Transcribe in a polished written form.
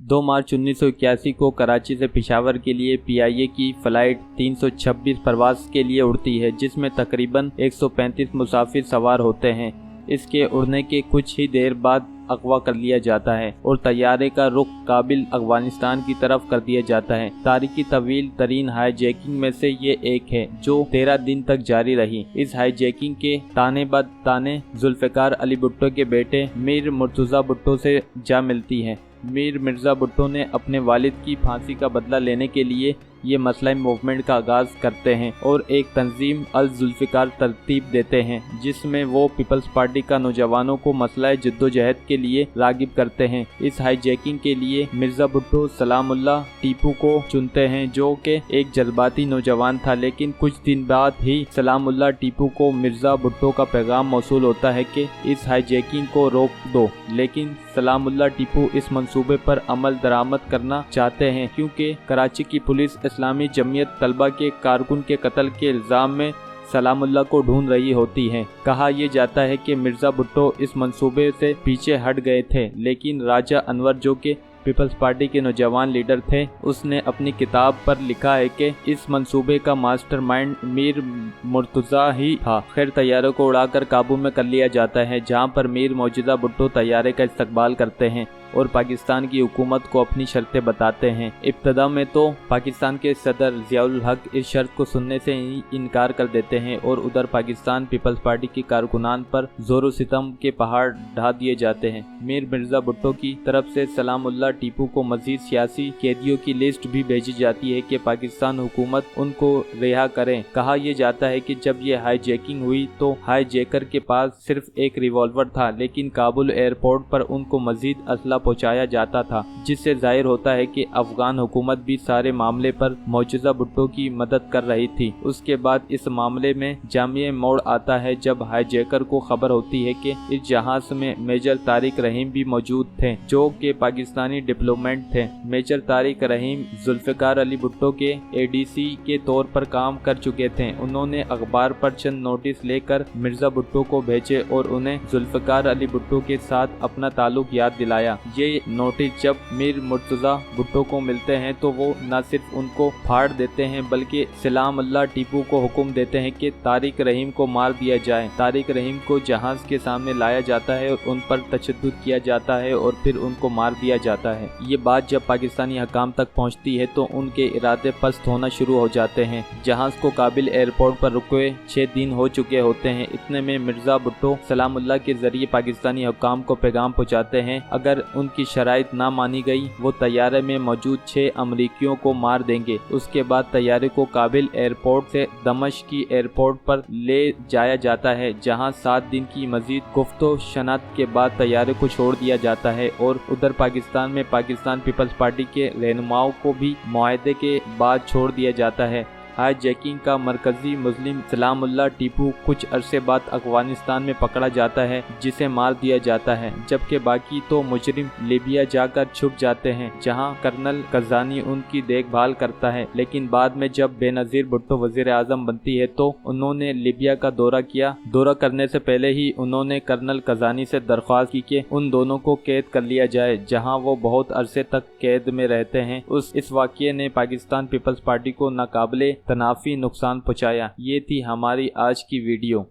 2 मार्च 1981 को कराची से पेशावर के लिए PIA की फ़्लाइट 326 परवाज़ के लिए उड़ती है, जिसमें तकरीबन 135 मुसाफिर सवार होते हैं। इसके उड़ने के कुछ ही देर बाद अगवा कर लिया जाता है और तैयारे का रुख काबिल अफगानिस्तान की तरफ कर दिया जाता है। तारीखी तवील तरीन हाईजैकिंग में से ये एक है जो 13 दिन तक जारी रही। इस हाईजैकिंग के ताने बद ताने जुल्फ़िकार अली भुट्टो के बेटे मीर मुर्तज़ा भुट्टो से जा मिलती है। मीर मिर्ज़ा भुट्टो ने अपने वालिद की फांसी का बदला लेने के लिए ये मसला मूवमेंट का आगाज़ करते हैं और एक तंजीम अल जुल्फ़िकार तरतीब देते हैं, जिसमें वो पीपल्स पार्टी का नौजवानों को मसला जद्दोजहद के लिए रागिब करते हैं। इस हाईजैकिंग के लिए मिर्ज़ा भुट्टो सलामुल्लाह टीपू को चुनते हैं, जो कि एक जज्बाती नौजवान था, लेकिन कुछ दिन बाद ही सलामुल्लाह टीपू को मिर्ज़ा भुट्टो का पैगाम मौसूल होता है कि इस हाईजैकिंग को रोक दो, लेकिन सलामुल्लाह टीपू इस मंसूबे पर अमल दरामद करना चाहते हैं क्योंकि कराची की पुलिस इस्लामी जमीयत तलबा के कारकुन के कत्ल के इल्ज़ाम में सलामुल्लाह को ढूंढ रही होती है। कहा यह जाता है कि मिर्ज़ा भुट्टो इस मंसूबे से पीछे हट गए थे, लेकिन राजा अनवर जो कि पीपल्स पार्टी के नौजवान लीडर थे, उसने अपनी किताब पर लिखा है कि इस मंसूबे का मास्टरमाइंड मीर मुर्तज़ा ही था। खैर तैयारों को उड़ाकर काबू में कर लिया जाता है, जहां पर मीर मौजूदा भुट्टो तैयारे का इस्तकबाल करते हैं और पाकिस्तान की हुकूमत को अपनी शर्तें बताते हैं। इब्तदा में तो पाकिस्तान के सदर ज़ियाउल हक इस शर्त को सुनने से ही इनकार कर देते हैं और उधर पाकिस्तान पीपल्स पार्टी के कारकुनान पर ज़ोर सितम के पहाड़ ढा दिए जाते हैं। मीर मिर्ज़ा भुट्टो की तरफ से सलामुल्लाह टीपू को मजीद सियासी कैदियों की लिस्ट भी भेजी जाती है कि पाकिस्तान हुकूमत उनको रिहा करें। कहा यह जाता है कि जब ये हाईजैकिंग हुई तो हाईजैकर के पास सिर्फ एक रिवॉल्वर था, लेकिन काबुल एयरपोर्ट पर उनको मजीद असला पहुंचाया जाता था, जिससे जाहिर होता है कि अफगान हुकूमत भी सारे मामले पर मौजूदा भुट्टो की मदद कर रही थी। उसके बाद इस मामले में जामिया मोड़ आता है जब हाईजैकर को खबर होती है कि इस जहाज में मेजर तारिक रहीम भी मौजूद थे, जो कि पाकिस्तानी डिप्लोमेट थे। मेजर तारिक रहीम जुल्फ़िकार अली भुट्टो के ADC के तौर पर काम कर चुके थे। उन्होंने अखबार पर चंद नोटिस लेकर मिर्ज़ा भुट्टो को भेजे और उन्हें जुल्फ़िकार अली भुट्टो के साथ अपना ताल्लुक याद दिलाया। ये नोटिस जब मीर मुर्तज़ा भुट्टो को मिलते हैं तो वो न सिर्फ उनको फाड़ देते हैं बल्कि सलामुल्लाह टीपू को हुक्म देते हैं कि तारिक रहीम को मार दिया जाए। तारिक रहीम को जहाज के सामने लाया जाता है और उन पर तशद्दुद किया जाता है और फिर उनको मार दिया जाता है। ये बात जब पाकिस्तानी हकाम तक पहुंचती है तो उनके इरादे पस्त होना शुरू हो जाते हैं। जहाज को काबिल एयरपोर्ट पर रुके 6 दिन हो चुके होते हैं। इतने में मिर्ज़ा भुट्टो सलामुल्लाह के जरिए पाकिस्तानी हकाम को पैगाम पहुँचाते हैं, अगर उनकी शराइत ना मानी गई वो तैयारे में मौजूद 6 अमरीकियों को मार देंगे। उसके बाद तैयारे को काबिल एयरपोर्ट से दमश्क की एयरपोर्ट पर ले जाया जाता है, जहां 7 दिन की मजीद गुफ्तो शनात के बाद तैयारे को छोड़ दिया जाता है और उधर पाकिस्तान में पाकिस्तान पीपल्स पार्टी के रहनुमाओं को भी मुआहदे के बाद छोड़ दिया जाता है। हाईजैकिंग का मरकजी मुस्लिम सलामुल्लाह टीपू कुछ अरसे बाद अफगानिस्तान में पकड़ा जाता है, जिसे मार दिया जाता है, जबकि बाकी तो मुजरिम लीबिया जाकर छुप जाते हैं, जहां कर्नल कज़ानी उनकी देखभाल करता है। लेकिन बाद में जब बेनज़ीर भुट्टो वज़ीर आज़म बनती है तो उन्होंने लीबिया का दौरा किया। दौरा करने से पहले ही उन्होंने कर्नल कज़ानी से दरख्वास्त की कि उन दोनों को कैद कर लिया जाए, जहाँ वो बहुत अरसे तक कैद में रहते हैं। इस वाक़ये ने पाकिस्तान पीपल्स पार्टी को नाकाबिले तनाफी नुकसान पहुंचाया। ये थी हमारी आज की वीडियो।